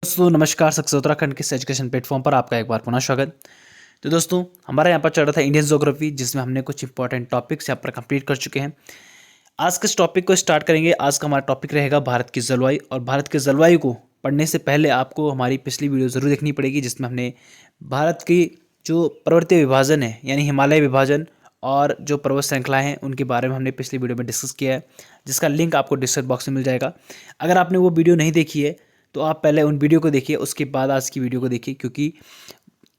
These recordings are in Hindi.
दोस्तों नमस्कार। सक्सेस उत्तराखंड के इस एजुकेशन प्लेटफॉर्म पर आपका एक बार पुनः स्वागत। तो दोस्तों हमारा यहाँ पर चल रहा था इंडियन ज्योग्राफी, जिसमें हमने कुछ इंपॉर्टेंट टॉपिक्स यहाँ पर कंप्लीट कर चुके हैं। आज के इस टॉपिक को स्टार्ट करेंगे। आज का हमारा टॉपिक रहेगा भारत की जलवायु। और भारत की जलवायु को पढ़ने से पहले आपको हमारी पिछली वीडियो ज़रूर देखनी पड़ेगी, जिसमें हमने भारत की जो पर्वतीय विभाजन है यानी हिमालय विभाजन और जो पर्वत श्रृंखलाएं हैं उनके बारे में हमने पिछली वीडियो में डिस्कस किया है, जिसका लिंक आपको डिस्क्रिप्शन बॉक्स में मिल जाएगा। अगर आपने वो वीडियो नहीं देखी है तो आप पहले उन वीडियो को देखिए, उसके बाद आज की वीडियो को देखिए, क्योंकि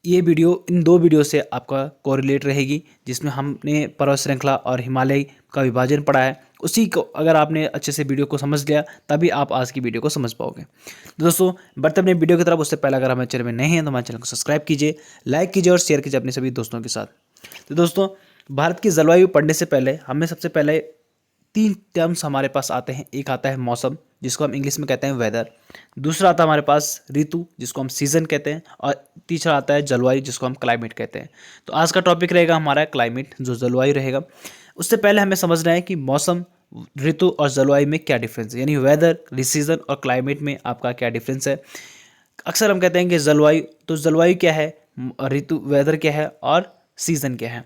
ये वीडियो इन दो वीडियो से आपका कोरिलेट रहेगी, जिसमें हमने पर्वत श्रृंखला और हिमालय का विभाजन पढ़ा है। उसी को अगर आपने अच्छे से वीडियो को समझ लिया तभी आप आज की वीडियो को समझ पाओगे। तो दोस्तों बढ़ते अपने वीडियो की तरफ। उससे पहले अगर हमारे चैनल में नए हैं तो हमारे चैनल को सब्सक्राइब कीजिए, लाइक कीजिए और शेयर कीजिए अपने सभी दोस्तों के साथ। तो दोस्तों भारत की जलवायु पढ़ने से पहले हमें सबसे पहले तीन टर्म्स हमारे पास आते हैं। एक आता है मौसम, जिसको हम इंग्लिश में कहते हैं वेदर। दूसरा आता है हमारे पास ऋतु, जिसको हम सीजन कहते हैं। और तीसरा आता है जलवायु, जिसको हम क्लाइमेट कहते हैं। तो आज का टॉपिक रहेगा हमारा क्लाइमेट, जो जलवायु रहेगा। उससे पहले हमें समझना है कि मौसम, ऋतु और जलवायु में क्या डिफरेंस है, यानी वेदर, सीजन और क्लाइमेट में आपका क्या डिफरेंस है। अक्सर हम कहते हैं कि जलवायु, तो जलवायु क्या है, ऋतु वेदर क्या है और सीजन क्या है।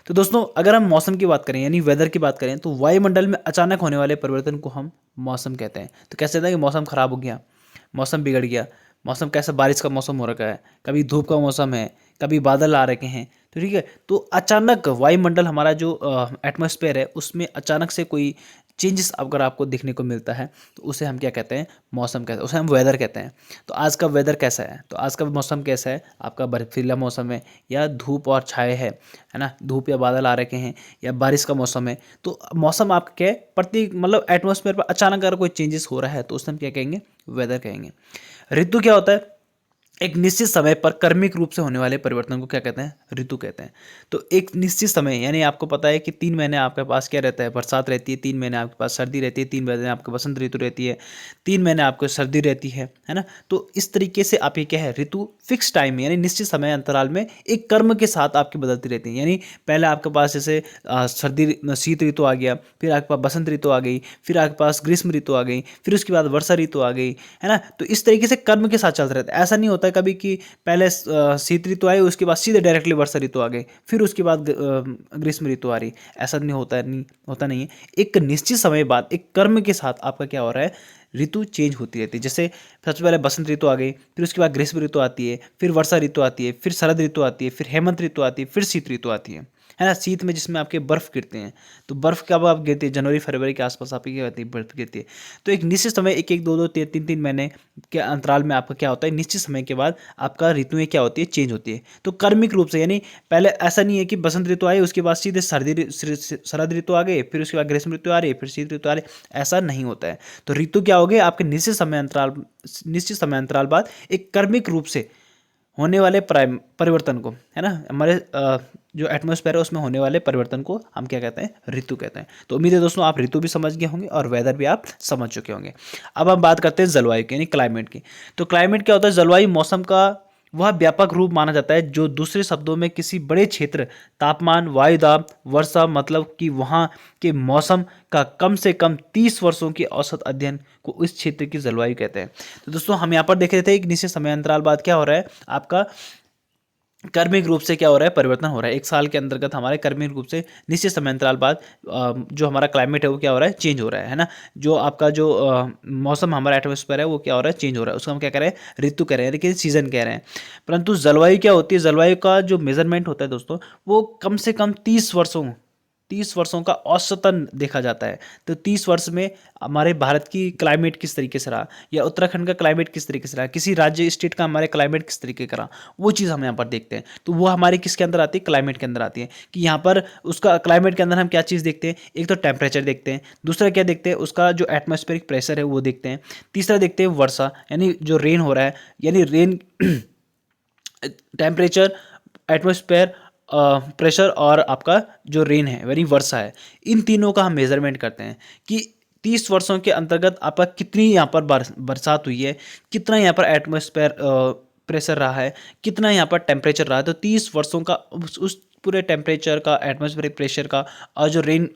तो दोस्तों अगर हम मौसम की बात करें यानी वेदर की बात करें, तो वायुमंडल में अचानक होने वाले परिवर्तन को हम मौसम कहते हैं। तो कैसे होता है कि मौसम खराब हो गया, मौसम बिगड़ गया, मौसम कैसा, बारिश का मौसम हो रखा है, कभी धूप का मौसम है, कभी बादल आ रखे हैं। तो ठीक है, तो अचानक वायुमंडल हमारा जो एटमॉस्फेयर है उसमें अचानक से कोई चेंजेस अगर आपको दिखने को मिलता है तो उसे हम क्या कहते हैं, मौसम कहते हैं, उसे हम वेदर कहते हैं। तो आज का वेदर कैसा है, तो आज का मौसम कैसा है, आपका बर्फीला मौसम है या धूप और छाए है ना, धूप या बादल आ रखे हैं या बारिश का मौसम है। तो मौसम आपका क्या है, प्रति मतलब एटमॉस्फेयर पर अचानक अगर कोई चेंजेस हो रहा है तो उसे हम क्या कहेंगे, वेदर कहेंगे। ऋतु क्या होता है, एक निश्चित समय पर क्रमिक रूप से होने वाले परिवर्तन को क्या कहते हैं, ऋतु कहते हैं। तो एक निश्चित समय यानी आपको पता है कि 3 महीने आपके पास क्या रहता है, बरसात रहती है, 3 महीने आपके पास सर्दी रहती है, 3 महीने आपके बसंत ऋतु रहती है, 3 महीने आपको सर्दी रहती है ना। तो इस तरीके से आप ये क्या है, ऋतु फिक्स टाइम यानी निश्चित समय अंतराल में एक कर्म के साथ आपकी बदलती रहती है। यानी पहले आपके पास जैसे शीत ऋतु आ गया, फिर आपके पास बसंत ऋतु आ गई, फिर आपके पास ग्रीष्म ऋतु आ गई, फिर उसके बाद वर्षा ऋतु आ गई, है ना। तो इस तरीके से कर्म के साथ चलता रहता है। ऐसा नहीं होता है कभी कि पहले शीत ऋतु आई उसके बाद सीधे डायरेक्टली वर्षा ऋतु आ गई, फिर उसके बाद ग्रीष्म ऋतु आ रही। ऐसा नहीं होता है, नहीं होता नहीं है। एक निश्चित समय बाद एक कर्म के साथ आपका क्या हो रहा है, ऋतु चेंज होती रहती है। जैसे सबसे पहले बसंत ऋतु आ गई, फिर उसके बाद ग्रीष्म ऋतु आती है, फिर वर्षा ऋतु आती है, फिर शरद ऋतु आती है, फिर हेमंत ऋतु आती है, फिर शीत ऋतु आती है ना। शीत में जिसमें आपके बर्फ गिरते हैं, तो बर्फ कब आप गिरती है, जनवरी फरवरी के आसपास आपकी क्या होती है, बर्फ गिरती है। तो एक निश्चित समय, एक एक दो दो तीन तीन महीने के अंतराल में आपका क्या होता है, निश्चित समय के बाद आपका ऋतुएं क्या होती है, चेंज होती है। तो कर्मिक रूप से, यानी पहले ऐसा नहीं है कि बसंत ऋतु आई उसके बाद सीधे शरद ऋतु आ गई, फिर उसके बाद ग्रीष्म ऋतु आ रही है, फिर शीत ऋतु आ रही है, ऐसा नहीं होता है। तो ऋतु क्या हो गए, आपके निश्चित समय अंतराल बाद एक कर्मिक रूप से होने वाले परिवर्तन को, है ना, हमारे जो एटमॉस्फेयर है उसमें होने वाले परिवर्तन को हम क्या कहते हैं, ऋतु कहते हैं। तो उम्मीद है दोस्तों आप ऋतु भी समझ गए होंगे और वेदर भी आप समझ चुके होंगे। अब हम बात करते हैं जलवायु की, यानी क्लाइमेट की। तो क्लाइमेट क्या होता है, जलवायु मौसम का वह व्यापक रूप माना जाता है जो दूसरे शब्दों में किसी बड़े क्षेत्र, तापमान, वायु दाब, वर्षा, मतलब कि वहाँ के मौसम का कम से कम 30 वर्षों की औसत अध्ययन को उस क्षेत्र की जलवायु कहते हैं। तो दोस्तों हम यहाँ पर देख रहे थे एक निश्चित समय अंतराल बाद क्या हो रहा है, आपका कर्मिक रूप से क्या हो रहा है, परिवर्तन हो रहा है। एक साल के अंतर्गत हमारे कर्मिक रूप से निश्चित समय अंतराल बाद जो हमारा क्लाइमेट है वो क्या हो रहा है, चेंज हो रहा है ना। जो आपका जो मौसम हमारा एटमॉस्फेयर है वो क्या हो रहा है, चेंज हो रहा है। उसको हम क्या कह रहे हैं, ऋतु कह रहे हैं, लेकिन सीजन कह रहे हैं। परंतु जलवायु क्या होती है, जलवायु का जो मेजरमेंट होता है दोस्तों, वो कम से कम 30 वर्षों का औसतन देखा जाता है। तो 30 वर्ष में हमारे भारत की क्लाइमेट किस तरीके से रहा, या उत्तराखंड का क्लाइमेट किस तरीके से रहा, किसी राज्य स्टेट का हमारे क्लाइमेट किस तरीके का रहा, वो चीज़ हम यहाँ पर देखते हैं। तो वो हमारे किसके अंदर आती है, क्लाइमेट के अंदर आती है। कि यहाँ पर उसका क्लाइमेट के अंदर हम क्या चीज़ देखते हैं, एक तो टेम्परेचर देखते हैं, दूसरा क्या देखते हैं, उसका जो एटमॉस्फेरिक प्रेशर है वो देखते हैं, तीसरा देखते हैं वर्षा यानी जो रेन हो रहा है, यानी रेन टेम्परेचर, एटमॉस्फेयर प्रेशर और आपका जो रेन है यानी वर्षा है, इन तीनों का हम मेजरमेंट करते हैं कि 30 वर्षों के अंतर्गत आपका कितनी यहाँ पर बरसात हुई है, कितना यहाँ पर एटमॉस्फेयर प्रेशर रहा है, कितना यहाँ पर टेम्परेचर रहा है। तो 30 वर्षों का उस पूरे टेम्परेचर का, एटमॉस्फेरिक प्रेशर का और जो रेन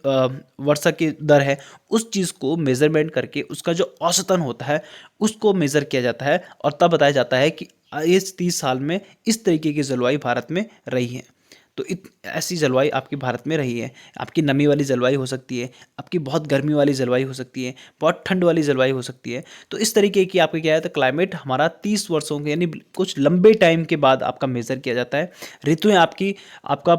वर्षा की दर है उस चीज़ को मेजरमेंट करके उसका जो औसतन होता है उसको मेज़र किया जाता है और तब बताया जाता है कि इस 30 साल में इस तरीके की जलवायु भारत में रही है। तो ऐसी जलवायु आपकी भारत में रही है। आपकी नमी वाली जलवायु हो सकती है, आपकी बहुत गर्मी वाली जलवायु हो सकती है, बहुत ठंड वाली जलवायु हो सकती है। तो इस तरीके की आपके क्या है, तो क्लाइमेट हमारा 30 वर्षों के यानी कुछ लंबे टाइम के बाद आपका मेज़र किया जाता है। ऋतुएं आपका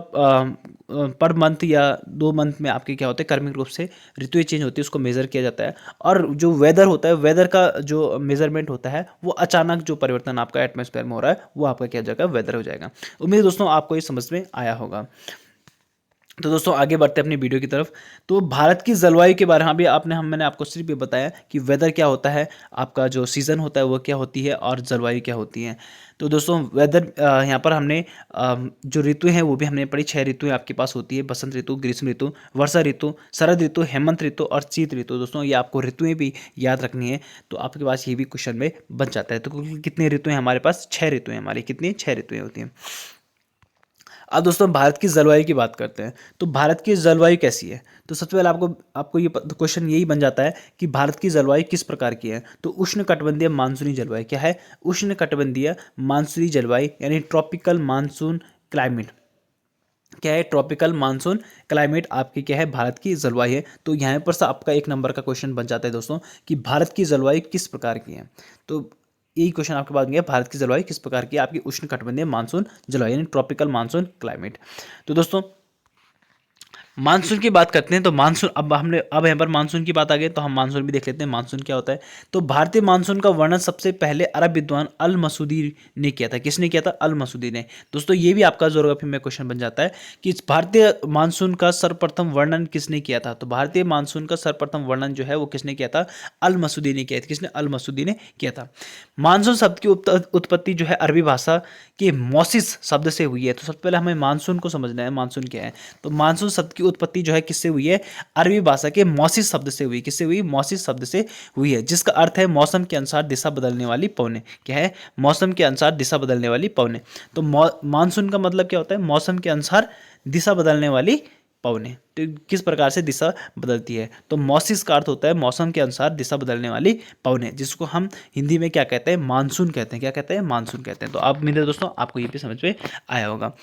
पर मंथ या 2 मंथ में आपके क्या होते हैं, क्रमिक रूप से ऋतुएं चेंज होती है, उसको मेज़र किया जाता है। और जो वेदर होता है, वेदर का जो मेजरमेंट होता है वो अचानक जो परिवर्तन आपका एटमॉस्फेयर में हो रहा है वो आपका क्या हो जाएगा, वेदर हो जाएगा। उम्मीद है दोस्तों आपको ये समझ में आया होगा। तो दोस्तों आगे बढ़ते हैं अपनी वीडियो की तरफ। तो भारत की जलवायु के बारे में अभी मैंने आपको सिर्फ ये बताया कि वेदर क्या होता है, आपका जो सीज़न होता है वो क्या होती है और जलवायु क्या होती है। तो दोस्तों वेदर यहाँ पर हमने जो ऋतु हैं वो भी हमने पढ़ी। 6 ऋतुएं आपके पास होती है, बसंत ऋतु, ग्रीष्म ऋतु, वर्षा ऋतु, शरद ऋतु, हेमंत ऋतु और शीत ऋतु। दोस्तों ये आपको ऋतुएं भी याद रखनी है, तो आपके पास ये भी क्वेश्चन में बन जाता है। तो कितनी ऋतुएं हमारे पास, 6 ऋतुएं हमारी, कितनी, 6 ऋतुएं होती हैं। अब दोस्तों भारत की जलवायु की बात करते हैं। तो भारत की जलवायु कैसी है, तो सबसे पहले आपको ये क्वेश्चन यही बन जाता है कि भारत की जलवायु किस प्रकार की है। तो उष्णकटिबंधीय मानसूनी जलवायु क्या है, उष्णकटिबंधीय मानसूनी जलवायु यानी ट्रॉपिकल मानसून क्लाइमेट क्या है, ट्रॉपिकल मानसून क्लाइमेट आपकी क्या है, भारत की जलवायु है। तो यहाँ पर से आपका 1 नंबर का क्वेश्चन बन जाता है दोस्तों कि भारत की जलवायु किस प्रकार की है। तो यही क्वेश्चन आपके पास गया, भारत की जलवायु किस प्रकार की है, आपकी उष्णकटिबंधीय मानसून जलवायु यानी ट्रॉपिकल मानसून क्लाइमेट। तो दोस्तों मानसून की बात करते हैं। तो मानसून अब यहाँ पर मानसून की बात आ गई तो हम मानसून भी देख लेते हैं मानसून क्या होता है। तो भारतीय मानसून का वर्णन सबसे पहले अरब विद्वान अल मसूदी ने किया था। किसने किया था, अल मसूदी ने। दोस्तों ये भी आपका ज्योग्राफी में क्वेश्चन बन जाता है कि भारतीय मानसून का सर्वप्रथम वर्णन किसने किया था। तो भारतीय मानसून का सर्वप्रथम वर्णन जो है वो किसने किया था, अल मसूदी ने किया था। किसने, अल मसूदी ने किया था। मानसून शब्द की उत्पत्ति जो है अरबी भाषा के मौसिस शब्द से हुई है। तो सबसे पहले हमें मानसून को समझना है, मानसून क्या है। तो मानसून शब्द की उत्पत्ति जो है किससे हुई है, अरबी भाषा के मौसिस शब्द से हुई। किससे हुई, मौसिस शब्द से हुई है, जिसका अर्थ है मौसम के अनुसार दिशा बदलने वाली पवनें। क्या है, मौसम के अनुसार दिशा बदलने वाली पवनें। तो मानसून का मतलब क्या होता है, मौसम के अनुसार दिशा बदलने वाली पवनें। तो किस प्रकार से दिशा बदलती है, तो मौसिस का अर्थ होता है मौसम के अनुसार दिशा बदलने वाली पवनें, जिसको हम हिंदी में क्या कहते हैं, मानसून कहते हैं। क्या कहते हैं, मानसून कहते हैं। तो अब मेरे दोस्तों आपको ये भी समझ में आया होगा।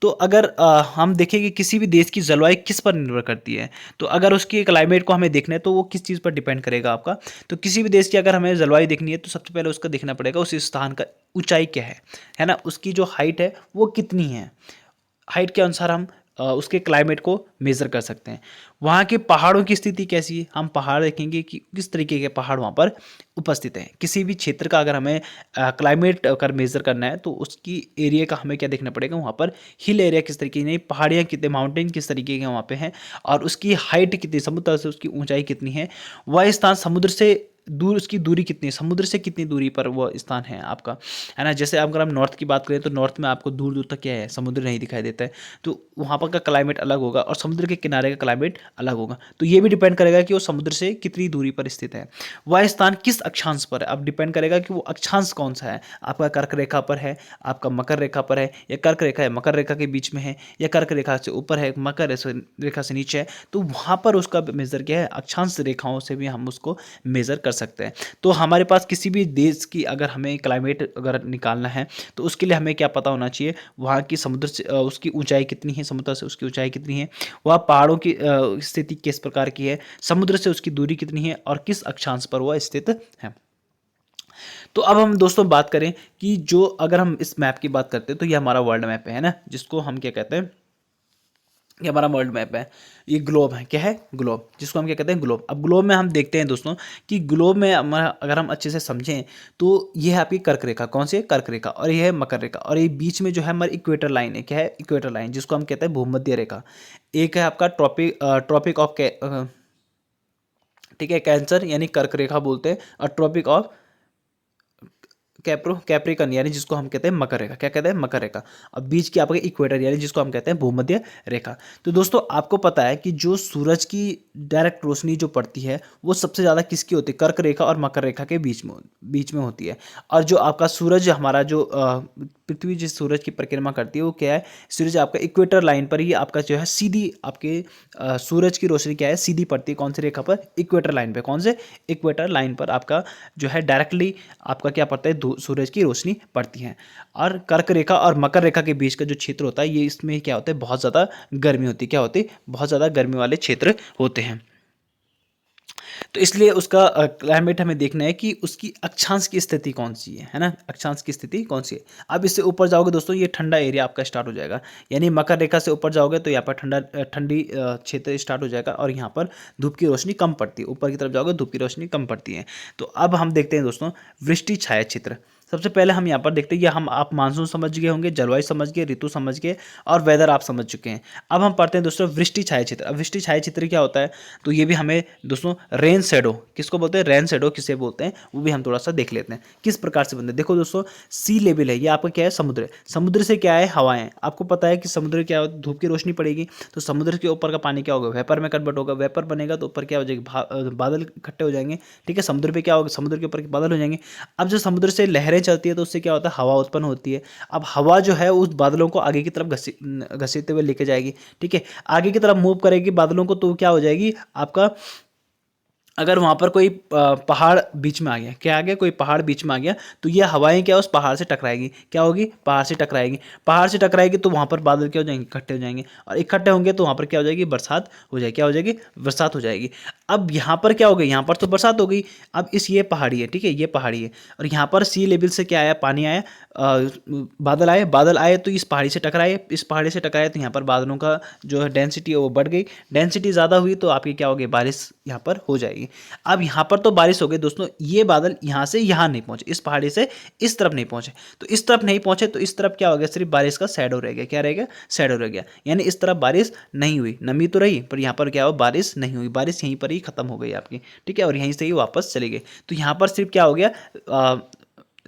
तो अगर हम देखें कि किसी भी देश की जलवायु किस पर निर्भर करती है, तो अगर उसकी क्लाइमेट को हमें देखना है तो वो किस चीज़ पर डिपेंड करेगा आपका। तो किसी भी देश की अगर हमें जलवायु देखनी है तो सबसे पहले उसका देखना पड़ेगा उस स्थान का ऊंचाई क्या है ना, उसकी जो हाइट है वो कितनी है। हाइट के अनुसार हम उसके क्लाइमेट को मेज़र कर सकते हैं। वहाँ के पहाड़ों की स्थिति कैसी है, हम पहाड़ देखेंगे कि किस तरीके के पहाड़ वहाँ पर उपस्थित हैं। किसी भी क्षेत्र का अगर हमें क्लाइमेट अगर मेज़र करना है तो उसकी एरिया का हमें क्या देखना पड़ेगा, वहाँ पर हिल एरिया किस तरीके की, नहीं पहाड़ियाँ कितने, माउंटेन किस तरीके के वहाँ पे हैं और उसकी हाइट कितनी, समुद्र से उसकी ऊंचाई कितनी है, वह स्थान समुद्र से दूर, उसकी दूरी कितनी है, समुद्र से कितनी दूरी पर वो स्थान है आपका, है ना। जैसे अगर हम नॉर्थ की बात करें तो नॉर्थ में आपको दूर दूर तक क्या है, समुद्र नहीं दिखाई देता है, तो वहाँ पर का क्लाइमेट अलग होगा और समुद्र के किनारे का क्लाइमेट अलग होगा। तो ये भी डिपेंड करेगा कि वो समुद्र से कितनी दूरी पर स्थित है। वह स्थान किस अक्षांश पर है, अब डिपेंड करेगा कि वो अक्षांश कौन सा है, आपका कर्क रेखा पर है, आपका मकर रेखा पर है, या कर्क रेखा है मकर रेखा के बीच में है, या कर्क रेखा से ऊपर है, मकर रेखा से नीचे है। तो वहाँ पर उसका मेजर क्या है, अक्षांश रेखाओं से भी हम उसको मेजर कर सकते हैं। तो हमारे पास किसी भी देश की अगर हमें क्लाइमेट अगर निकालना है तो उसके लिए हमें क्या पता होना चाहिए, वहाँ की समुद्र से उसकी ऊंचाई कितनी है, समुद्र से उसकी ऊंचाई कितनी है, वह पहाड़ों की स्थिति किस प्रकार की है, समुद्र से उसकी दूरी कितनी है और किस अक्षांश पर वह स्थित है। तो अब हम दोस्तों बात करें कि जो अगर हम इस मैप की बात करते हैं तो ये हमारा वर्ल्ड मैप है ना, जिसको हम क्या कहते हैं, ये हमारा वर्ल्ड मैप है, ये ग्लोब है। क्या है, ग्लोब, जिसको हम क्या कहते हैं, ग्लोब। अब ग्लोब में हम देखते हैं दोस्तों कि ग्लोब में हमारा अगर हम अच्छे से समझें तो ये है आपकी कर्क रेखा, कौन सी है, कर्क रेखा, और ये है मकर रेखा, और ये बीच में जो है हमारी इक्वेटर लाइन है। क्या है, इक्वेटर लाइन, जिसको हम कहते हैं भूमध्य रेखा। एक है आपका ट्रॉपिक ऑफ, ठीक है, कैंसर यानी कर्क रेखा बोलते हैं, और ट्रॉपिक ऑफ कैप्रिकन यानी जिसको हम कहते हैं मकर रेखा। क्या कहते हैं, मकर रेखा। और बीच की आपके इक्वेटर यानी जिसको हम कहते हैं भूमध्य रेखा। तो दोस्तों आपको पता है कि जो सूरज की डायरेक्ट रोशनी जो पड़ती है वो सबसे ज़्यादा किसकी होती है, कर्क रेखा और मकर रेखा के बीच में होती है। और जो आपका सूरज हमारा जो पृथ्वी जिस सूरज की परिक्रमा करती है वो क्या है, सूरज आपका इक्वेटर लाइन पर ही आपका जो है सीधी आपके सूरज की रोशनी क्या है सीधी पड़ती है, कौन सी रेखा पर, इक्वेटर लाइन पे, कौन से, इक्वेटर लाइन पर आपका जो है डायरेक्टली आपका क्या पड़ता है, सूरज की रोशनी पड़ती है। और कर्क रेखा और मकर रेखा के बीच का जो क्षेत्र होता है ये इसमें क्या होता है, बहुत ज़्यादा गर्मी होती है, क्या होती है, बहुत ज़्यादा गर्मी वाले क्षेत्र होते हैं। तो इसलिए उसका क्लाइमेट हमें देखना है कि उसकी अक्षांश की स्थिति कौन सी है ना, अक्षांश की स्थिति कौन सी है। अब इससे ऊपर जाओगे दोस्तों ये ठंडा एरिया आपका स्टार्ट हो जाएगा, यानी मकर रेखा से ऊपर जाओगे तो यहाँ पर ठंडी क्षेत्र स्टार्ट हो जाएगा और यहाँ पर धूप की रोशनी कम पड़ती है, ऊपर की तरफ जाओगे धूप की रोशनी कम पड़ती है। तो अब हम देखते हैं दोस्तों वृष्टि छाया क्षेत्र। सबसे पहले हम यहाँ पर देखते हैं, ये हम आप मानसून समझ गए होंगे, जलवायु समझ गए, ऋतु समझ गए और वेदर आप समझ चुके हैं। अब हम पढ़ते हैं दोस्तों वृष्टि छाया क्षेत्र। अब वृष्टि छाया क्षेत्र क्या होता है, तो ये भी हमें दोस्तों रेन शेडो, किसको बोलते हैं, रेन शेडो किसे बोलते हैं, वो भी हम थोड़ा सा देख लेते हैं किस प्रकार से बनते हैं। देखो दोस्तों सी लेवल है, ये आपका क्या है, समुद्र। समुद्र से क्या है, हवाएं। आपको पता है कि समुद्र क्या होता है, धूप की रोशनी पड़ेगी तो समुद्र के ऊपर का पानी क्या होगा, वेपर में कन्वर्ट होगा, वेपर बनेगा तो ऊपर क्या हो जाएगी, बादल इकट्ठे हो जाएंगे, ठीक है। समुद्र पे क्या होगा, समुद्र के ऊपर बादल हो जाएंगे। अब जो समुद्र से लहरें चलती है तो उससे क्या होता है, हवा उत्पन्न होती है। अब हवा जो है उस बादलों को आगे की तरफ घसीटते हुए लेके जाएगी, ठीक है, आगे की तरफ मूव करेगी बादलों को, तो क्या हो जाएगी आपका, अगर वहाँ पर कोई पहाड़ बीच में आ गया, क्या आ गया, कोई पहाड़ बीच में आ गया तो ये हवाएं क्या उस पहाड़ से टकराएगी, क्या होगी, पहाड़ से टकराएगी। पहाड़ से टकराएगी तो वहाँ पर बादल क्या हो जाएंगे, इकट्ठे हो जाएंगे और इकट्ठे होंगे तो वहाँ पर क्या हो जाएगी, बरसात हो जाएगी, क्या हो जाएगी, बरसात हो जाएगी। अब यहाँ पर क्या हो गई, यहाँ पर तो बरसात हो गई। अब ये पहाड़ी है, ठीक है, ये पहाड़ी है और यहाँ पर सी लेवल से क्या आया, पानी आया, बादल आए तो इस पहाड़ी से टकराए, इस पहाड़ी से टकराए तो यहाँ पर बादलों का जो है डेंसिटी है वो बढ़ गई, डेंसिटी ज़्यादा हुई तो आपकी क्या होगी, बारिश यहाँ पर हो जाएगी। अब यहाँ पर तो बारिश हो गई दोस्तों, ये बादल यहाँ से यहाँ नहीं पहुंचे, इस पहाड़ी से इस तरफ नहीं पहुंचे, तो इस तरफ नहीं पहुंचे तो इस तरफ क्या हो गया, सिर्फ बारिश का शैडो रह गया, क्या रह गया, शैडो रह गया, यानी इस तरफ बारिश नहीं हुई, नमी तो रही पर यहाँ पर क्या हो, बारिश नहीं हुई, बारिश यहीं पर ही खत्म हो गई आपकी, ठीक है, और यहीं से ही वापस चली गई। तो यहाँ पर सिर्फ क्या हो गया,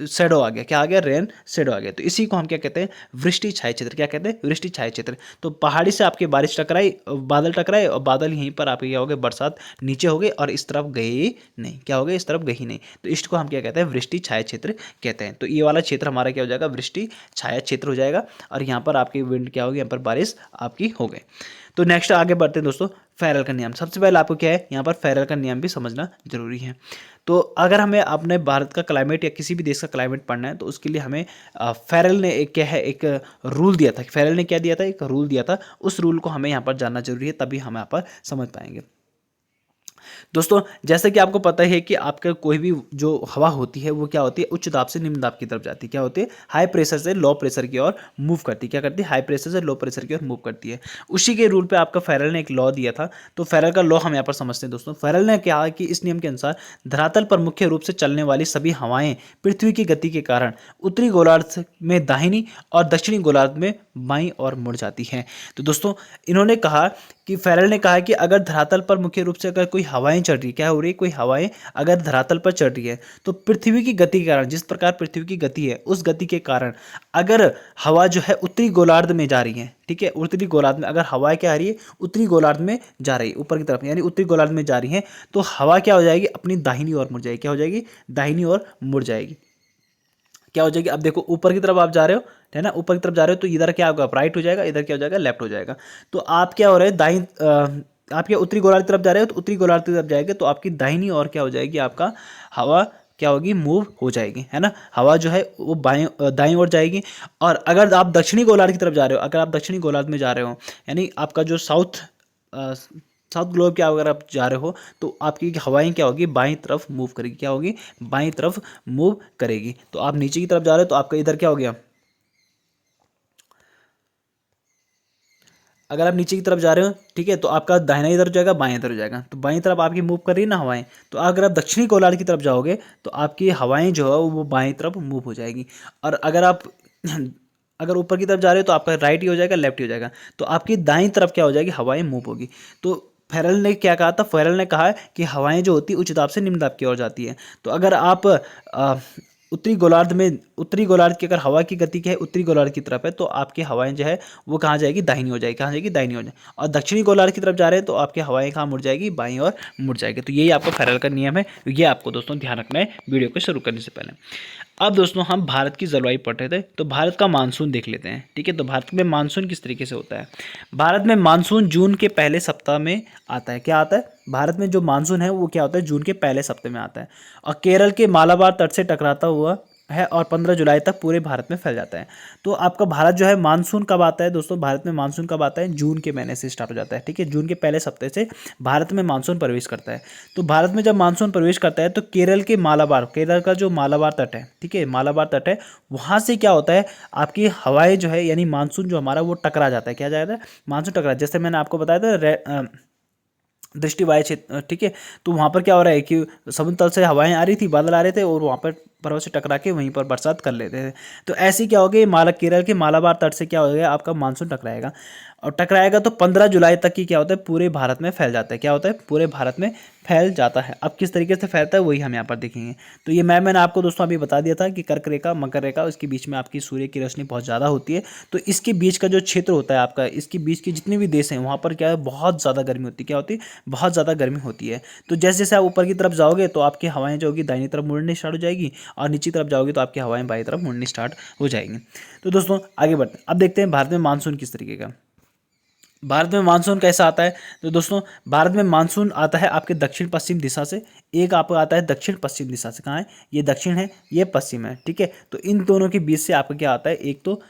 शेडो आ गया, क्या आ गया, रेन शेडो आ गया। तो इसी को हम क्या कहते हैं, वृष्टि छाया क्षेत्र, क्या कहते हैं, वृष्टि छाया क्षेत्र। तो पहाड़ी से आपकी बारिश टकराई, बादल टकराए और बादल यहीं पर आपके क्या हो गए, बरसात नीचे हो गई और इस तरफ गई नहीं, क्या हो गया, इस तरफ गई नहीं, तो इसको हम क्या कहते हैं, वृष्टि छाया क्षेत्र कहते हैं। तो ये वाला क्षेत्र हमारा क्या हो जाएगा, वृष्टि छाया क्षेत्र हो जाएगा और यहाँ पर आपकी विंड क्या होगी, यहाँ पर बारिश आपकी हो गई। तो नेक्स्ट आगे बढ़ते हैं दोस्तों, फेरल का नियम। सबसे पहले आपको क्या है, यहाँ पर फेरल का नियम भी समझना जरूरी है। तो अगर हमें अपने भारत का क्लाइमेट या किसी भी देश का क्लाइमेट पढ़ना है तो उसके लिए हमें फेरल ने एक क्या है, एक रूल दिया था। फेरल ने क्या दिया था, एक रूल दिया था, उस रूल को हमें यहाँ पर जानना जरूरी है, तभी हम यहाँ पर समझ पाएंगे। दोस्तों जैसे कि आपको पता है कि आपका कोई भी जो हवा होती है वो क्या होती है, उच्च दाब से निम्न दाब की तरफ जाती है, क्या होती है, हाई प्रेशर से लो प्रेशर की ओर मूव करती है, क्या करती है, हाई प्रेशर से लो प्रेशर की ओर मूव करती है। उसी के रूल पे आपका फेरल ने एक लॉ दिया था। तो फेरल का लॉ हम यहाँ पर समझते हैं दोस्तों। फेरल ने कहा कि इस नियम के अनुसार धरातल पर मुख्य रूप से चलने वाली सभी हवाएं पृथ्वी की गति के कारण उत्तरी गोलार्ध में दाहिनी और दक्षिणी गोलार्ध में बाईं ओर मुड़ जाती हैं। तो दोस्तों इन्होंने कहा कि फेरल ने कहा कि अगर धरातल पर मुख्य रूप से अगर कोई हवाएं चल रही है, क्या हो रही है, कोई हवाएं अगर धरातल पर चल रही है तो पृथ्वी की गति के कारण, जिस प्रकार पृथ्वी की गति है उस गति के कारण अगर हवा जो है उत्तरी गोलार्ध में जा रही है, ठीक है, उत्तरी गोलार्ध में अगर हवाएं क्या आ रही है, उत्तरी गोलार्ध में जा रही है, ऊपर की तरफ यानी उत्तरी गोलार्ध में जा रही है, तो हवा क्या हो जाएगी, अपनी दाहिनी ओर मुड़ जाएगी, क्या हो जाएगी, दाहिनी ओर मुड़ जाएगी, क्या हो जाएगी। अब देखो ऊपर की तरफ आप जा रहे हो, है ना, ऊपर की तरफ जा रहे हो तो इधर क्या होगा, राइट हो जाएगा, इधर क्या हो जाएगा, लेफ्ट हो जाएगा। तो आप क्या हो रहे हैं, आप क्या उत्तरी गोलार्ध की तरफ जा रहे हो तो उत्तरी गोलार्ध की तरफ जाएंगे तो आपकी दाहिनी ओर क्या हो जाएगी, आपका हवा क्या होगी, मूव हो जाएगी, है ना, हवा जो है वो दाईं ओर जाएगी। और अगर आप दक्षिणी गोलार्ध की तरफ जा रहे हो, अगर आप दक्षिणी गोलार्ध में जा रहे हो यानी आपका जो साउथ ग्लोब के अगर आप जा रहे हो तो आपकी हवाएं क्या होगी, बाईं तरफ मूव करेगी, क्या होगी, बाईं तरफ मूव करेगी। तो आप नीचे की तरफ जा रहे हो तो आपका इधर क्या हो गया, अगर आप नीचे की तरफ जा रहे हो, ठीक है, तो आपका दाहिना इधर हो जाएगा, बाएं इधर हो जाएगा। तो बाईं तरफ आपकी मूव कर रही है ना हवाएं, तो अगर आप दक्षिणी गोलार्ध की तरफ जाओगे तो आपकी हवाएं जो है वो बाएं तरफ मूव हो जाएगी। और अगर आप अगर ऊपर की तरफ जा रहे हो तो आपका राइट ही हो जाएगा, लेफ्ट ही हो जाएगा, तो आपकी दाईं तरफ क्या हो जाएगी, हवाएं मूव होगी। तो फेरल ने क्या कहा था, फेरल ने कहा कि हवाएं जो होती है उच्च दाब से निम्न दाब की ओर जाती है। तो अगर आप उत्तरी गोलार्ध की अगर हवा की गति क्या है, उत्तरी गोलार्ध की तरफ है तो आपकी हवाएं जो है वो कहाँ जाएगी, दाहिनी हो जाएगी, कहाँ जाएगी, दाहिनी हो जाएगी। और दक्षिणी गोलार्ध की तरफ जा रहे हैं तो आपकी हवाएं कहाँ मुड़ जाएगी, बाईं ओर मुड़ जाएगी। तो यही आपका फेरल का नियम है, ये आपको दोस्तों ध्यान रखना है वीडियो को शुरू करने से पहले। अब दोस्तों हम भारत की जलवायु पढ़ रहे थे, तो भारत का मानसून देख लेते हैं। ठीक है, तो भारत में मानसून किस तरीके से होता है। भारत में मानसून जून के पहले सप्ताह में आता है। क्या आता है, भारत में जो मानसून है वो क्या होता है, जून के पहले सप्ताह में आता है और केरल के मालाबार तट से टकराता हुआ है और 15 जुलाई तक पूरे भारत में फैल जाता है। तो आपका भारत जो है मानसून कब आता है दोस्तों, भारत में मानसून कब आता है, जून के महीने से स्टार्ट हो जाता है। ठीक है, जून के पहले सप्ताह से भारत में मानसून प्रवेश करता है। तो भारत में जब मानसून प्रवेश करता है तो केरल के मालाबार, केरल का जो मालाबार तट है, ठीक है, मालाबार तट है, वहाँ से क्या होता है, आपकी हवाएं जो है यानी मानसून जो हमारा वो टकरा जाता है। क्या जाता है, मानसून टकरा, जैसे मैंने आपको बताया था दृष्टिवाय क्षेत्र। ठीक है, तो वहाँ पर क्या हो रहा है कि समुद्र तल से हवाएं आ रही थी, बादल आ रहे थे और वहाँ पर पर्वत से टकरा के वहीं पर बरसात कर लेते थे। तो ऐसे क्या हो गया, केरल के मालाबार तट से क्या हो गया, आपका मानसून टकराएगा और टकराएगा तो 15 जुलाई तक की क्या होता है, पूरे भारत में फैल जाता है। क्या होता है, पूरे भारत में फैल जाता है। अब किस तरीके से फैलता है वही हम यहाँ पर देखेंगे। तो ये मैंने आपको दोस्तों अभी बता दिया था कि कर्क रेखा, मकर रेखा, उसके बीच में आपकी सूर्य की रोशनी बहुत ज़्यादा होती है। तो इसके बीच का जो क्षेत्र होता है आपका, इसके बीच के जितने भी देश हैं वहाँ पर क्या है, बहुत ज़्यादा गर्मी होती है। क्या होती है, बहुत ज़्यादा गर्मी होती है। तो जैसे जैसे आप ऊपर की तरफ जाओगे तो आपकी हवाएं जो होगी दाहिनी तरफ मुड़नी स्टार्ट हो जाएगी और नीचे तरफ जाओगे तो आपकी हवाएं बाईं तरफ मुड़नी स्टार्ट हो जाएंगी। तो दोस्तों आगे बढ़ते हैं, अब देखते हैं भारत में मानसून किस तरीके का। भारत में मानसून कैसा आता है, तो दोस्तों भारत में मानसून आता है आपके दक्षिण पश्चिम दिशा से। एक आपका आता है दक्षिण पश्चिम दिशा से, कहाँ है, ये दक्षिण है, ये पश्चिम है। ठीक है, तो इन दोनों के बीच से आपका क्या आता है, एक तो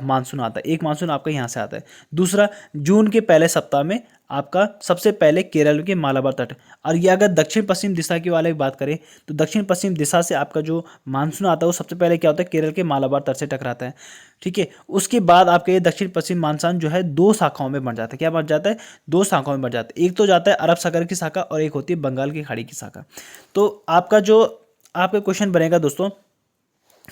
मानसून आता है, एक मानसून आपका यहाँ से आता है। दूसरा, जून के पहले सप्ताह में आपका सबसे पहले केरल के मालाबार तट। और ये अगर दक्षिण पश्चिम दिशा की वाले की बात करें तो दक्षिण पश्चिम दिशा से आपका जो मानसून आता है वो सबसे पहले क्या होता है, केरल के मालाबार तट से टकराता है। ठीक है, उसके बाद आपके ये दक्षिण पश्चिम मानसून जो है दो शाखाओं में बन जाता है। क्या बन जाता है, दो शाखाओं में बन जाता है। एक तो जाता है अरब सागर की शाखा और एक होती है बंगाल की खाड़ी की शाखा। तो आपका जो आपका क्वेश्चन बनेगा दोस्तों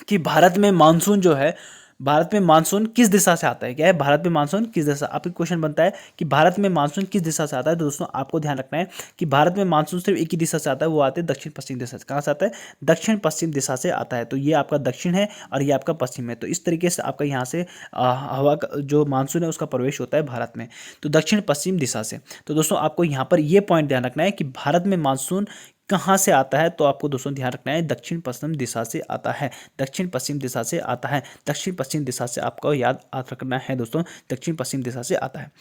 कि भारत में मानसून जो है, भारत में मानसून किस दिशा से आता है, क्या है, भारत में मानसून किस दिशा, आपका क्वेश्चन बनता है कि भारत में मानसून किस दिशा से आता है। तो दोस्तों आपको ध्यान रखना है कि भारत में मानसून सिर्फ एक ही दिशा से आता है, वो आते हैं दक्षिण पश्चिम दिशा से। कहाँ से आता है, दक्षिण पश्चिम दिशा से आता है। तो ये आपका दक्षिण है और ये आपका पश्चिम है। तो इस तरीके से आपका यहाँ से हवा का जो मानसून है उसका प्रवेश होता है भारत में, तो दक्षिण पश्चिम दिशा से। तो दोस्तों आपको यहाँ पर ये पॉइंट ध्यान रखना है कि भारत में मानसून कहाँ से आता है, तो आपको दोस्तों ध्यान रखना है दक्षिण पश्चिम दिशा से आता है, दक्षिण पश्चिम दिशा से आता है, दक्षिण पश्चिम दिशा से आपको याद रखना है दोस्तों, दक्षिण पश्चिम दिशा से आता है।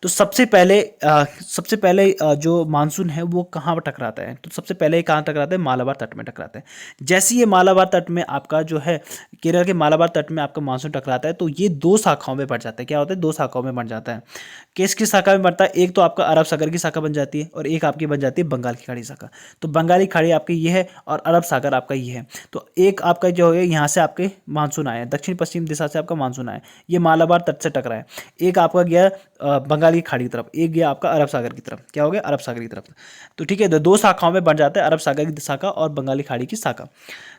तो सबसे पहले जो मानसून है वो कहाँ पर टकराता है, तो सबसे पहले कहाँ टकराता है, मालाबार तट में टकराता है। जैसे ये मालाबार तट में आपका जो है केरल के मालाबार तट में आपका मानसून टकराता है तो ये दो शाखाओं में बढ़ जाता है। क्या होता है, दो शाखाओं में बढ़ जाता है। किसकी शाखा में बढ़ता है, एक तो आपका अरब सागर की शाखा बन जाती है और एक आपकी बन जाती है बंगाल की खाड़ी शाखा। तो बंगाली खाड़ी आपकी ये है और अरब सागर आपका ये है। तो एक आपका जो है यहाँ से आपके मानसून आया, दक्षिण पश्चिम दिशा से आपका मानसून आया, ये मालाबार तट से टकराया। एक आपका गया बंगाल की खाड़ी की तरफ, एक गया आपका अरब सागर की तरफ। क्या हो गया, अरब सागर की तरफ। तो ठीक है, दो शाखाओं में बन जाता है, अरब सागर की शाखा और बंगाली खाड़ी की शाखा।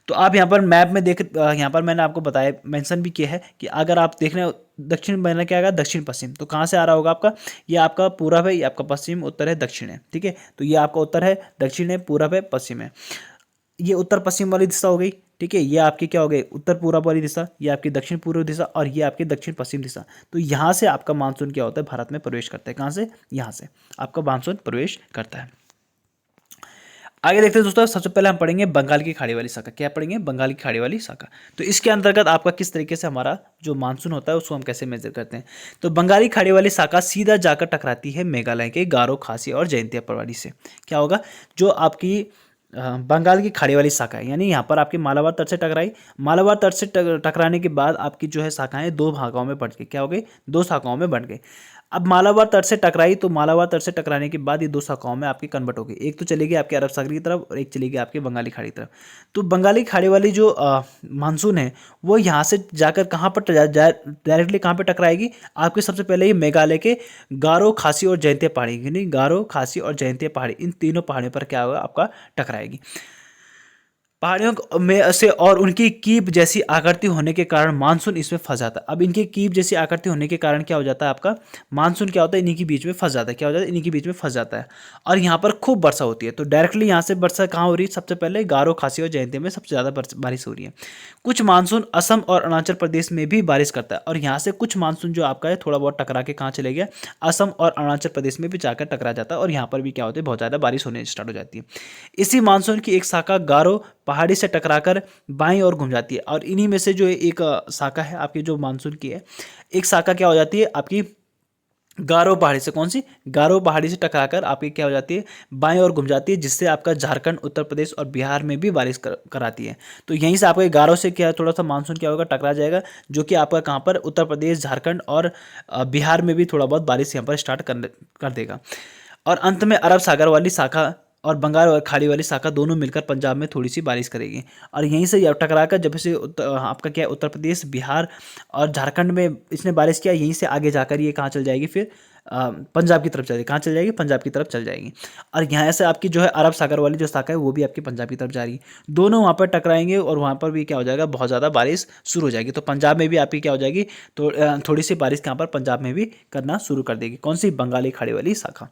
तो आप यहाँ पर मैप में देख, यहाँ पर मैंने आपको बताया, मेंशन भी किया है कि अगर आप देख रहे हो दक्षिण मैंने क्या आएगा, दक्षिण पश्चिम, तो कहाँ से आ रहा होगा आपका, ये आपका पूरब है, ये आपका पश्चिम, उत्तर है, दक्षिण है। ठीक है, तो ये आपका उत्तर है, दक्षिण है, पूरब है, पश्चिम है। ये उत्तर पश्चिम वाली दिशा हो गई। ठीक है, ये आपकी क्या हो गई, उत्तर पूरब वाली दिशा, ये आपकी दक्षिण पूर्व दिशा और ये आपकी दक्षिण पश्चिम दिशा। तो यहाँ से आपका मानसून क्या होता है, भारत में प्रवेश करता है। कहाँ से, यहाँ से आपका मानसून प्रवेश करता है। आगे देखते हैं दोस्तों, सबसे पहले हम पढ़ेंगे बंगाल की खाड़ी वाली शाखा। क्या पढ़ेंगे, बंगाल की खाड़ी वाली शाखा। तो इसके अंतर्गत आपका किस तरीके से हमारा जो मानसून होता है उसको हम कैसे मेजर करते हैं। तो बंगाली खाड़ी वाली शाखा सीधा जाकर टकराती है मेघालय के गारो, खासी और जयंतिया पहाड़ी से। क्या होगा, जो आपकी बंगाल की खाड़ी वाली शाखा है, यानी यहाँ पर आपकी मालाबार तट से टकराई, मालाबार तट से टकराने के बाद आपकी जो है शाखाएं दो भागों में बढ़ गई। क्या हो गई, दो शाखाओं में बढ़ गई। अब मालाबार तट से टकराई तो मालाबार तट से टकराने के बाद ये दो शाखाओं में आपकी कन्वर्ट हो गई, एक तो चलेगी आपके अरब सागर की तरफ और एक चलेगी आपके बंगाली खाड़ी की तरफ। तो बंगाली खाड़ी वाली जो मानसून है वो यहाँ से जाकर कहाँ पर डायरेक्टली कहाँ पर टकराएगी, आपके सबसे पहले ये मेघालय के गारो, खासी और जयंतिया पहाड़ी, यानी गारो, खासी और जयंतिया पहाड़ी, इन तीनों पहाड़ियों पर क्या होगा, आपका टकराएगी। पहाड़ियों में से और उनकी कीप जैसी आकृति होने के कारण मानसून इसमें फंस जाता है। अब इनकी कीप जैसी आकृति होने के कारण क्या हो जाता है, आपका मानसून क्या होता है, इन्हीं के बीच में फंस जाता है। क्या हो जाता है, इन्हीं के बीच में फंस जाता है और यहाँ पर खूब वर्षा होती है। तो डायरेक्टली यहाँ से वर्षा कहाँ हो रही है, सबसे पहले गारो, खासी और जयंतिया में सबसे ज़्यादा बारिश हो रही है। कुछ मानसून असम और अरुणाचल प्रदेश में भी बारिश करता है और यहाँ से कुछ मानसून जो आपका है थोड़ा बहुत टकरा के कहाँ चले गया, असम और अरुणाचल प्रदेश में भी जाकर टकरा जाता है और यहाँ पर भी क्या होता है, बहुत ज़्यादा बारिश होने स्टार्ट हो जाती है। इसी मानसून की एक शाखा गारो पहाड़ी से टकराकर बाईं ओर घूम जाती है। और इन्हीं में से जो एक शाखा है आपकी जो मानसून की है, एक शाखा क्या हो जाती है आपकी गारो पहाड़ी से। कौन सी? गारो पहाड़ी से टकराकर आपकी क्या हो जाती है, बाएं ओर घूम जाती है, जिससे आपका झारखंड, उत्तर प्रदेश और बिहार में भी बारिश कराती है। तो यहीं से आपके गारो से क्या थोड़ा सा मानसून क्या होगा, टकरा जाएगा, जो कि आपका कहाँ पर, उत्तर प्रदेश, झारखंड और बिहार में भी थोड़ा बहुत बारिश यहाँ पर स्टार्ट कर देगा। और अंत में अरब सागर वाली शाखा और बंगाल और खाड़ी वाली शाखा दोनों मिलकर पंजाब में थोड़ी सी बारिश करेगी। और यहीं से टकराकर जब से आपका क्या है, उत्तर प्रदेश, बिहार और झारखंड में इसने बारिश किया, यहीं से आगे जाकर ये कहाँ चल जाएगी फिर, पंजाब की तरफ चल जाएगी। कहाँ चल जाएगी? पंजाब की तरफ चल जाएगी। और यहाँ से आपकी जो है अरब सागर वाली जो शाखा है वो भी आपकी पंजाब की तरफ जा रही है। दोनों वहाँ पर टकराएंगे और वहाँ पर भी क्या हो जाएगा, बहुत ज़्यादा बारिश शुरू हो जाएगी। तो पंजाब में भी आपकी क्या हो जाएगी, तो थोड़ी सी बारिश यहाँ पर पंजाब में भी करना शुरू कर देगी। कौन सी? बंगाली खाड़ी वाली शाखा।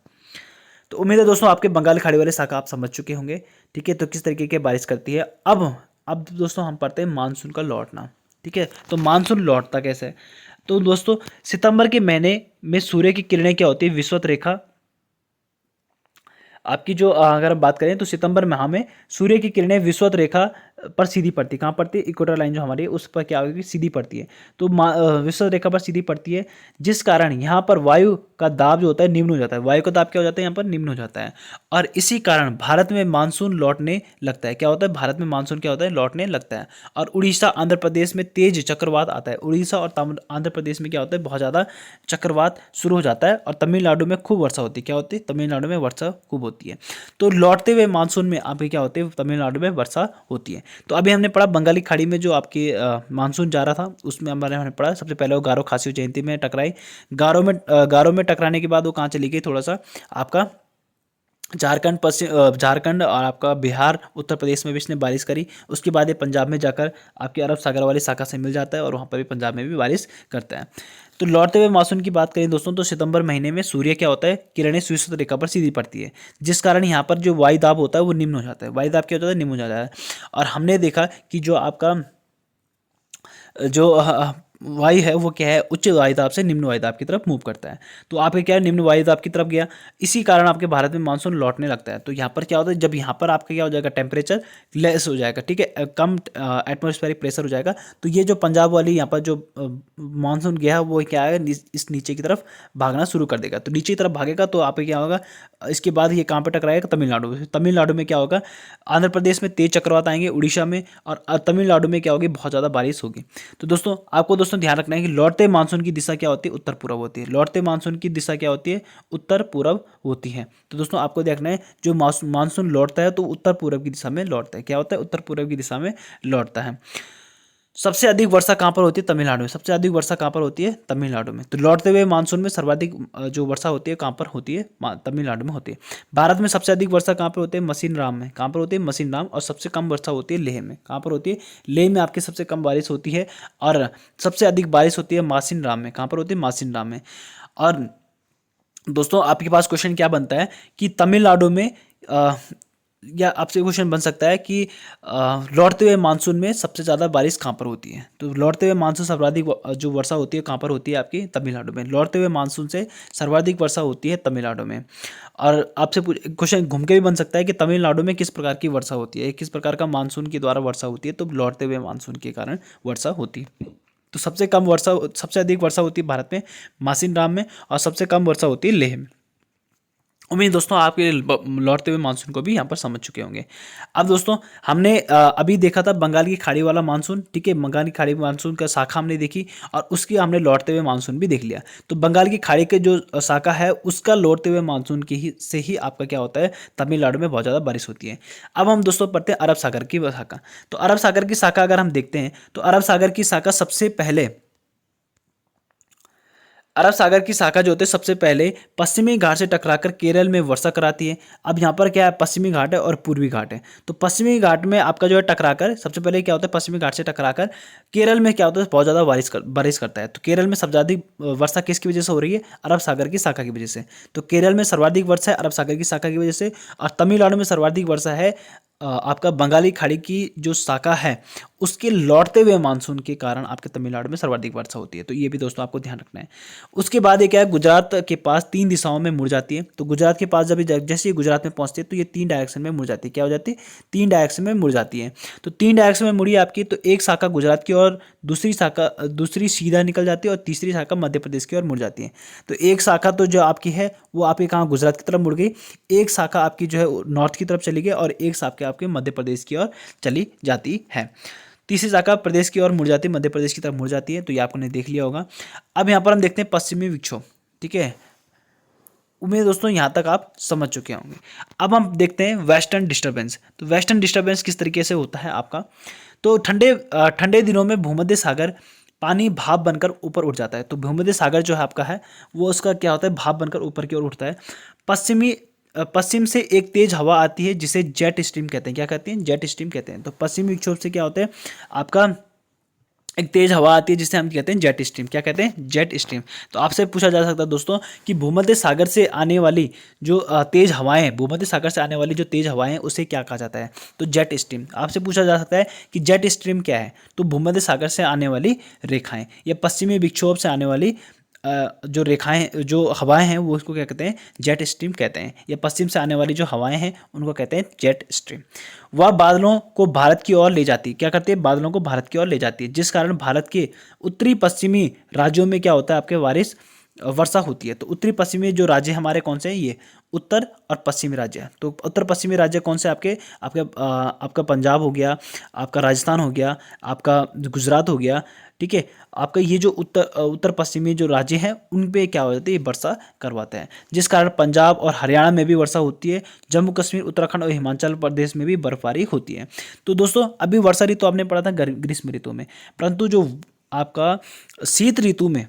तो उम्मीद है दोस्तों आपके बंगाल खाड़ी वाले शाखा आप समझ चुके होंगे। ठीक है, तो किस तरीके की बारिश करती है। अब दोस्तों हम पढ़ते हैं मानसून का लौटना। ठीक है, तो मानसून लौटता कैसे? तो दोस्तों सितंबर के महीने में सूर्य की किरणें क्या होती है, विषुवत रेखा आपकी जो अगर हम बात करें तो सितंबर माह में सूर्य की किरणें विषुवत रेखा पर सीधी पड़ती है। कहाँ पड़ती है? इक्वेटर लाइन जो हमारी है उस पर क्या होगी, सीधी पड़ती है। तो विषुवत रेखा पर सीधी पड़ती है, जिस कारण यहाँ पर वायु का दाब जो होता है निम्न हो जाता है। वायु का दाब क्या हो जाता है, यहाँ पर निम्न हो जाता है। और इसी कारण भारत में मानसून लौटने लगता है। क्या होता है? भारत में मानसून क्या होता है, लौटने लगता है। और उड़ीसा, आंध्र प्रदेश में तेज चक्रवात आता है। उड़ीसा और आंध्र प्रदेश में क्या होता है, बहुत ज़्यादा चक्रवात शुरू हो जाता है। और तमिलनाडु में खूब वर्षा होती है। क्या होती है? तमिलनाडु में वर्षा खूब होती है। तो लौटते हुए मानसून में आपकी क्या होती है, तमिलनाडु में वर्षा होती है। तो अभी हमने पढ़ा बंगाली खाड़ी में जो आपकी मानसून जा रहा था, उसमें हमने पढ़ा सबसे पहले वो गारो खासी जयंती में टकराई। गारो में टकराने के बाद वो कहाँ चली गई, थोड़ा सा आपका झारखंड और आपका बिहार, उत्तर प्रदेश में भी इसने बारिश करी। उसके बाद ये पंजाब में जाकर आपके अरब सागर वाली शाखा से मिल जाता है और वहाँ पर भी पंजाब में भी बारिश करता है। तो लौटते हुए मानसून की बात करें दोस्तों, तो सितंबर महीने में सूर्य क्या होता है, किरणें विषुवत रेखा पर सीधी पड़ती है, जिस कारण यहाँ पर जो वायु दाब होता है वो निम्न हो जाता है। वायु दाब क्या होता है, निम्न हो जाता है। और हमने देखा कि जो आपका जो वायु है वो क्या है, उच्च वायुदाब से निम्न वायुदाब की तरफ मूव करता है। तो आपके क्या है, निम्न वायुदाब की तरफ गया, इसी कारण आपके भारत में मानसून लौटने लगता है। तो यहाँ पर क्या होता है, जब यहाँ पर आपका क्या हो जाएगा, टेम्परेचर लेस हो जाएगा। ठीक है, कम एटमॉस्फेरिक प्रेशर हो जाएगा। तो ये जो पंजाब वाली यहाँ पर जो मानसून गया है वो क्या है, इस नीचे की तरफ भागना शुरू कर देगा। तो नीचे की तरफ भागेगा तो आप क्या होगा, इसके बाद ये कहाँ पर टकराएगा, तमिलनाडु में। तमिलनाडु में क्या होगा, आंध्र प्रदेश में तेज चक्रवात आएंगे, उड़ीसा में, और तमिलनाडु में क्या होगी, बहुत ज़्यादा बारिश होगी। तो दोस्तों ध्यान रखना है कि लौटते मानसून की दिशा क्या होती है, उत्तर पूर्व होती है। लौटते मानसून की दिशा क्या होती है, उत्तर पूर्व होती है। तो दोस्तों आपको देखना है, जो मानसून लौटता है तो उत्तर पूर्व की दिशा में लौटता है। क्या होता है, उत्तर पूर्व की दिशा में लौटता है। सबसे अधिक वर्षा कहाँ पर होती है, तमिलनाडु में। सबसे अधिक वर्षा कहाँ पर होती है, तमिलनाडु में। तो लौटते हुए मानसून में सर्वाधिक जो वर्षा होती है कहाँ पर होती है, तमिलनाडु में होती है। भारत में सबसे अधिक वर्षा कहाँ पर होती है, मसीनराम में। कहाँ पर होती है, मसीनराम। और सबसे कम वर्षा होती है लेह में। कहाँ पर होती है, लेह में आपकी सबसे कम बारिश होती है। और सबसे अधिक बारिश होती है मासिनराम में। कहाँ पर होती है, मासिनराम में। और दोस्तों आपके पास क्वेश्चन क्या बनता है कि तमिलनाडु में या आपसे क्वेश्चन बन सकता है कि लौटते हुए मानसून में सबसे ज़्यादा बारिश कहाँ पर होती है। तो लौटते हुए मानसून सर्वाधिक जो वर्षा होती है कहाँ पर होती है, आपकी तमिलनाडु में। लौटते हुए मानसून से सर्वाधिक वर्षा होती है तमिलनाडु में। और आपसे क्वेश्चन घूम के भी बन सकता है कि तमिलनाडु में किस प्रकार की वर्षा होती है, किस प्रकार का मानसून के द्वारा वर्षा होती है। तो लौटते हुए मानसून के कारण वर्षा होती है। तो सबसे अधिक वर्षा होती है भारत में मासिनराम में, और सबसे कम वर्षा होती है लेह में। उम्मीद दोस्तों आपके लौटते हुए मानसून को भी यहाँ पर समझ चुके होंगे। अब दोस्तों हमने अभी देखा था बंगाल की खाड़ी वाला मानसून। ठीक है, बंगाल की खाड़ी मानसून का शाखा हमने देखी, और उसकी हमने लौटते हुए मानसून भी देख लिया। तो बंगाल की खाड़ी के जो शाखा है उसका लौटते हुए मानसून से ही आपका क्या होता है, तमिलनाडु में बहुत ज़्यादा बारिश होती है। अब हम दोस्तों पढ़ते हैं अरब सागर की शाखा। तो अरब सागर की शाखा अगर हम देखते हैं तो अरब सागर की शाखा सबसे पहले अरब सागर की शाखा जो होती है सबसे पहले पश्चिमी घाट से टकराकर केरल में वर्षा कराती है। अब यहाँ पर क्या है, पश्चिमी घाट है और पूर्वी घाट है। तो पश्चिमी घाट में आपका जो है टकराकर सबसे पहले क्या होता है, पश्चिमी घाट से टकराकर केरल में क्या होता है, बहुत ज़्यादा बारिश करता है। तो केरल में सबसे अधिक वर्षा किसकी वजह से हो रही है, अरब सागर की शाखा की वजह से। तो केरल में सर्वाधिक वर्षा है अरब सागर की शाखा की वजह से। और तमिलनाडु में सर्वाधिक वर्षा है आपका बंगाली खाड़ी की जो शाखा है उसके लौटते हुए मानसून के कारण आपके तमिलनाडु में सर्वाधिक वर्षा होती है। तो ये भी दोस्तों आपको ध्यान रखना है। उसके बाद ये क्या है, गुजरात के पास 3 दिशाओं में मुड़ जाती है। तो गुजरात के पास जब जैसे ही गुजरात में पहुंचती है तो ये 3 डायरेक्शन में मुड़ जाती है। क्या हो जाती है? 3 डायरेक्शन में मुड़ जाती है। तो 3 डायरेक्शन में मुड़ी आपकी, तो एक शाखा गुजरात की और दूसरी सीधा निकल जाती है और तीसरी शाखा मध्य प्रदेश की ओर मुड़ जाती है। तो एक शाखा तो जो आपकी है वो आपके कहाँ गुजरात की तरफ मुड़ गई, एक शाखा आपकी जो है नॉर्थ की तरफ चली गई और एक शाखा आपके मध्य प्रदेश की ओर चली जाती है। तीसरी शाखा प्रदेश की ओर मुड़ जाती है, मध्य प्रदेश की तरफ मुड़ जाती है। तो ये आपने देख लिया होगा। अब यहाँ पर हम देखते हैं पश्चिमी विक्षोभ। ठीक है, उम्मीद दोस्तों यहाँ तक आप समझ चुके होंगे। अब हम देखते हैं वेस्टर्न डिस्टर्बेंस। तो वेस्टर्न डिस्टर्बेंस किस तरीके से होता है आपका, तो ठंडे दिनों में भूमध्य सागर पानी भाप बनकर ऊपर उठ जाता है। तो भूमध्य सागर जो है आपका है वो उसका क्या होता है, भाप बनकर ऊपर की ओर उठता है। पश्चिम से एक तेज हवा आती है जिसे जेट स्ट्रीम कहते हैं। क्या कहते हैं? जेट स्ट्रीम कहते हैं। तो पश्चिमी विक्षोभ से क्या होता है, आपका एक तेज हवा आती है जिसे हम कहते हैं जेट स्ट्रीम। क्या कहते हैं? Jet stream. तो आपसे पूछा जा सकता है दोस्तों कि भूमध्य सागर से आने वाली जो तेज हवाएं हैं, भूमध्य सागर से आने वाली जो तेज हवाएं हैं उसे क्या कहा जाता है? तो जेट स्ट्रीम। आपसे पूछा जा सकता है कि जेट स्ट्रीम क्या है? तो भूमध्य सागर से आने वाली रेखाएं या पश्चिमी विक्षोभ से आने वाली जो रेखाएं, जो हवाएं हैं वो उसको क्या कहते हैं? जेट स्ट्रीम कहते हैं। या पश्चिम से आने वाली जो हवाएं हैं उनको कहते हैं जेट स्ट्रीम। वह बादलों को भारत की ओर ले जाती है। क्या करती है? बादलों को भारत की ओर ले जाती है, जिस कारण भारत के उत्तरी पश्चिमी राज्यों में क्या होता है, आपके वर्षा होती है। तो उत्तरी पश्चिमी जो राज्य हमारे कौन से हैं? ये उत्तर और पश्चिमी राज्य। तो उत्तर पश्चिमी राज्य कौन से? आपके आपके आपका पंजाब हो गया, आपका राजस्थान हो गया, आपका गुजरात हो गया। ठीक है, आपका ये जो उत्तर पश्चिमी जो राज्य हैं उन पे क्या हो जाती है? ये वर्षा करवाते हैं, जिस कारण पंजाब और हरियाणा में भी वर्षा होती है। जम्मू कश्मीर, उत्तराखंड और हिमाचल प्रदेश में भी बर्फबारी होती है। तो दोस्तों अभी वर्षा ऋतु आपने पढ़ा था ग्रीष्म ऋतु में, परंतु जो आपका शीत ऋतु में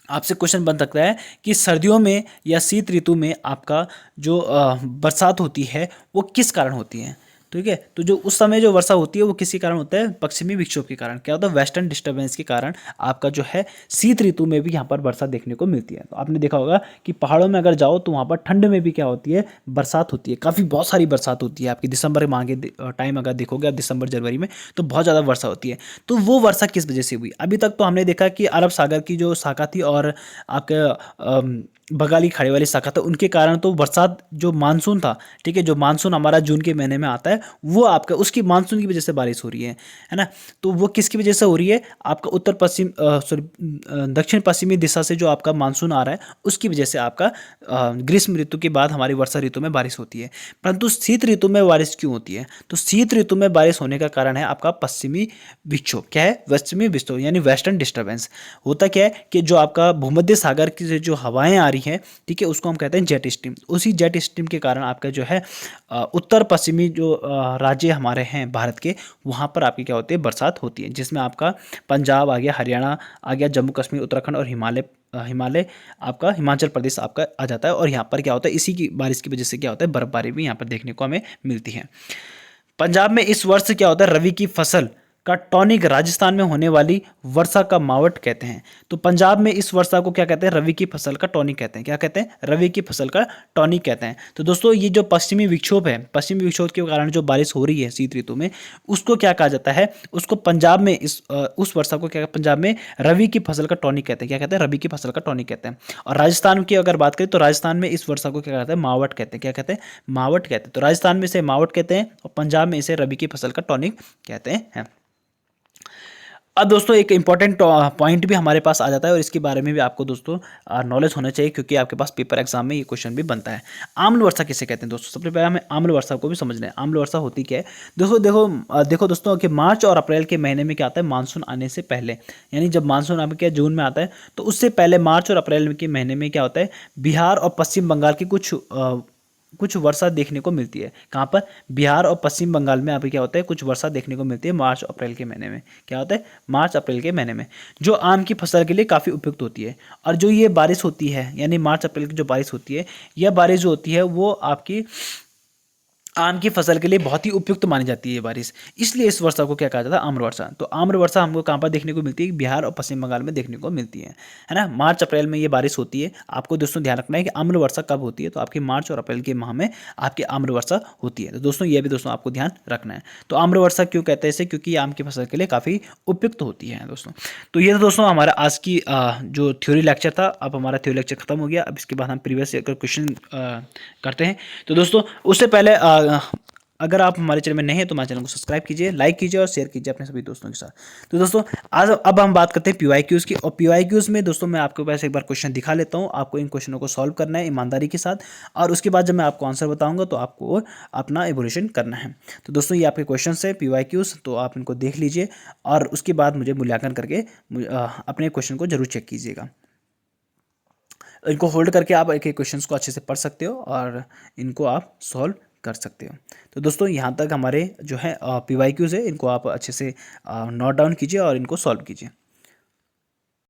आपसे क्वेश्चन बन सकता है कि सर्दियों में या शीत ऋतु में आपका जो बरसात होती है वो किस कारण होती है? ठीक है, तो जो उस समय जो वर्षा होती है वो किसी कारण होता है? पश्चिमी विक्षोभ के कारण। क्या होता है? वेस्टर्न डिस्टर्बेंस के कारण आपका जो है शीत ऋतु में भी यहाँ पर वर्षा देखने को मिलती है। तो आपने देखा होगा कि पहाड़ों में अगर जाओ तो वहाँ पर ठंड में भी क्या होती है? बरसात होती है। काफ़ी बहुत सारी बरसात होती है आपकी दिसंबर माह के टाइम अगर देखोगे आप, दिसंबर जनवरी में तो बहुत ज़्यादा वर्षा होती है। तो वो वर्षा किस वजह से हुई? अभी तक तो हमने देखा कि अरब सागर की जो शाखा थी और आपके बंगाली खाड़ी वाली शाखा था उनके कारण तो बरसात, जो मानसून था, ठीक है, जो मानसून हमारा जून के महीने में आता है वो आपका उसकी मानसून की वजह से बारिश हो रही है ना। तो वो किसकी वजह से हो रही है? आपका उत्तर पश्चिम दक्षिण पश्चिमी दिशा से जो आपका मानसून आ रहा है उसकी वजह से आपका ग्रीष्म ऋतु के बाद हमारी वर्षा ऋतु में बारिश होती है। परंतु शीत ऋतु में बारिश क्यों होती है? तो शीत ऋतु में बारिश होने का कारण है आपका पश्चिमी विक्षोभ। क्या है? पश्चिमी विक्षोभ यानी वेस्टर्न डिस्टर्बेंस। होता क्या है कि जो आपका भूमध्य सागर की से जो हवाएं आ रही हैं, ठीक है, उसको हम कहते हैं जेट स्ट्रीम। उसी जेट स्ट्रीम के कारण आपका जो है उत्तर पश्चिमी जो राज्य हमारे हैं भारत के, वहाँ पर आपकी क्या होती है? बरसात होती है, जिसमें आपका पंजाब आ गया, हरियाणा आ गया, जम्मू कश्मीर, उत्तराखंड और हिमालय आपका हिमाचल प्रदेश आपका आ जाता है। और यहाँ पर क्या होता है? इसी की बारिश की वजह से क्या होता है? बर्फबारी भी यहाँ पर देखने को हमें मिलती है। पंजाब में इस वर्ष क्या होता है? रबी की फसल का टॉनिक राजस्थान में होने वाली वर्षा का मावट कहते हैं। तो पंजाब में इस वर्षा को क्या कहते हैं? रबी की फसल का टॉनिक कहते हैं। क्या कहते हैं? रबी की फसल का टॉनिक कहते हैं। तो दोस्तों ये जो पश्चिमी विक्षोभ है, पश्चिमी विक्षोभ के कारण जो बारिश हो रही है शीत ऋतु में, उसको क्या कहा जाता है? उसको पंजाब में उस वर्षा को क्या, पंजाब में रबी की फसल का टॉनिक कहते हैं। क्या कहते हैं? रबी की फसल का टॉनिक कहते हैं। और राजस्थान की अगर बात करें तो राजस्थान में इस वर्षा को क्या कहते हैं? मावट कहते हैं। क्या कहते हैं? मावट कहते हैं। तो राजस्थान में इसे मावट कहते हैं और पंजाब में इसे रबी की फसल का टॉनिक कहते हैं। अब दोस्तों एक इंपॉर्टेंट पॉइंट भी हमारे पास आ जाता है और इसके बारे में भी आपको दोस्तों नॉलेज होना चाहिए, क्योंकि आपके पास पेपर एग्जाम में ये क्वेश्चन भी बनता है। आम्ल वर्षा किसे कहते हैं दोस्तों? सबसे पहले हमें आम्ल वर्षा को भी समझना है। आम्ल वर्षा होती क्या है दोस्तों? देखो दोस्तों कि मार्च और अप्रैल के महीने में क्या आता है? मानसून आने से पहले, यानी जब मानसून आपके क्या जून में आता है तो उससे पहले मार्च और अप्रैल के महीने में क्या होता है? बिहार और पश्चिम बंगाल की कुछ वर्षा देखने को मिलती है। कहाँ पर? बिहार और पश्चिम बंगाल में अभी क्या होता है? कुछ वर्षा देखने को मिलती है मार्च अप्रैल के महीने में। क्या होता है? मार्च अप्रैल के महीने में, जो आम की फसल के लिए काफ़ी उपयुक्त होती है। और जो ये बारिश होती है, यानी मार्च अप्रैल की जो बारिश होती है, यह बारिश जो होती है वो आम की फसल के लिए बहुत ही उपयुक्त मानी जाती है ये बारिश, इसलिए इस वर्षा को क्या कहा जाता है, आम्र वर्षा। तो आम्र वर्षा हमको कहाँ पर देखने को मिलती है, बिहार और पश्चिम बंगाल में देखने को मिलती है ना। मार्च अप्रैल में ये बारिश होती है। आपको दोस्तों ध्यान रखना है कि आम्र वर्षा कब होती है, तो आपकी मार्च और अप्रैल के माह में आपकी आम्र वर्षा होती है। तो दोस्तों ये भी दोस्तों आपको ध्यान रखना है। तो आम्र वर्षा क्यों कहते हैं इसे, क्योंकि ये आम की फसल के लिए काफ़ी उपयुक्त होती है दोस्तों। तो ये तो दोस्तों हमारा आज की जो थ्योरी लेक्चर था, अब हमारा थ्योरी लेक्चर खत्म हो गया। अब इसके बाद हम प्रीवियस ईयर का क्वेश्चन करते हैं। तो दोस्तों उससे पहले अगर आप हमारे चैनल में नए हैं तो हमारे चैनल को सब्सक्राइब कीजिए, लाइक कीजिए और शेयर कीजिए अपने सभी दोस्तों के साथ। तो दोस्तों आज अब हम बात करते हैं PYQs की। और PYQs में दोस्तों मैं आपके पास एक बार क्वेश्चन दिखा लेता हूं। आपको इन क्वेश्चनों को सॉल्व करना है ईमानदारी के साथ, और उसके बाद जब मैं आपको आंसर बताऊंगा तो आपको अपना एवोल्यूशन करना है। तो दोस्तों ये आपके क्वेश्चन है PYQs, तो आप इनको देख लीजिए और उसके बाद मुझे मूल्यांकन करके अपने क्वेश्चन को जरूर चेक कीजिएगा। इनको होल्ड करके आप एक एक क्वेश्चंस को अच्छे से पढ़ सकते हो और इनको आप सॉल्व कर सकते हो। तो दोस्तों यहाँ तक हमारे जो है PYQs है, इनको आप अच्छे से नोट डाउन कीजिए और इनको सॉल्व कीजिए।